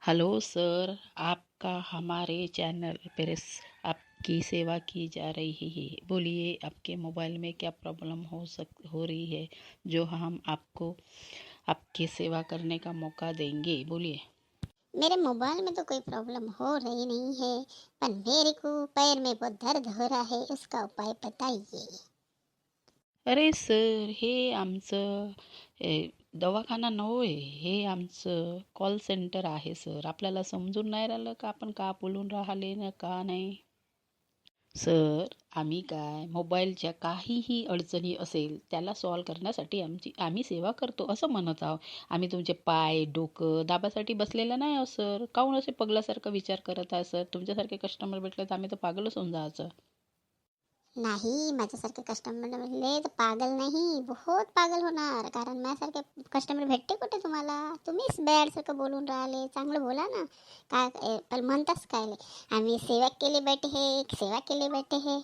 Hello sir, आपका हमारे channel पर आपकी सेवा की जा रही है। बोलिए आपके मोबाइल में क्या प्रॉब्लम हो रही है जो हम आपको आपकी सेवा करने का मौका देंगे। बोलिए। मेरे मोबाइल में तो कोई प्रॉब्लम हो रही नहीं है, पर मेरे को पैर में बहुत दर्द हो रहा है, उसका उपाय बताइए। अरे सर, हे आमचं दवाखाना नव्हे, हे आमचं कॉल सेंटर आहे सर. आपल्याला समजून नाही राहिलं का आपण का बोलून राहिले ना का नाही. सर, आम्ही काय मोबाईलच्या काहीही अडचणी असेल त्याला सॉल्व करण्यासाठी आम्ही सेवा करतो असं म्हणत आहोत. आम्ही तुमचे पाय डोकं दाबासाठी बसलेलं नाही आहोत सर. काहून असे पगलासारखं विचार करत आहे सर. तुमच्यासारखे कस्टमर भेटले तर आम्ही तर पागलच होऊन जायचं. नाही, माझ्यासारखे कस्टमर म्हणले तर पागल नाही, बहुत पागल होणार. कारण माझ्यासारखे कस्टमर भेटते कुठे तुम्हाला? तुम्हीच बॅड सारखं बोलून राहिले. चांगलं बोला ना. काय पण म्हणताच काय ले? आम्ही सेवा केली बैठे हे, सेवा केली बैठे हे.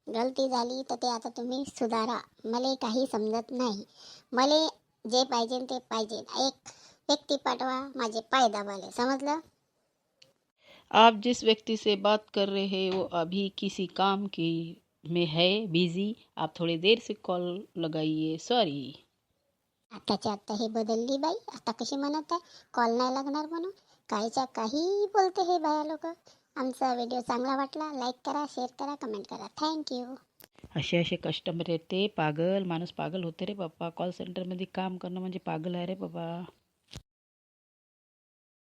गलती झाली तर ते आता तुम्ही सुधारा. मला काही समजत नाही. मला जे पाहिजे ते पाहिजे. एक व्यक्ती पाठवा माझे पाय दाबाले, समजलं? आप जिस व्यक्ति से बात कर रहे हैं वो अभी किसी काम की में है बिजी. आप थोड़ी देर से कॉल लगाइए. सॉरी. आताच्या आत्ता हे बदलली बाई. आता कशी म्हणत आहे कॉल नाही लागणार म्हणून? कायच्या काही बोलते हे बाया लोक. आमचा व्हिडिओ चांगला वाटला लाईक करा, शेअर करा, कमेंट करा. थँक्यू. असे असे कस्टमर येते पागल. माणूस पागल होते रे बाप्पा. कॉल सेंटरमध्ये काम करणं म्हणजे पागल आहे रे बाबा.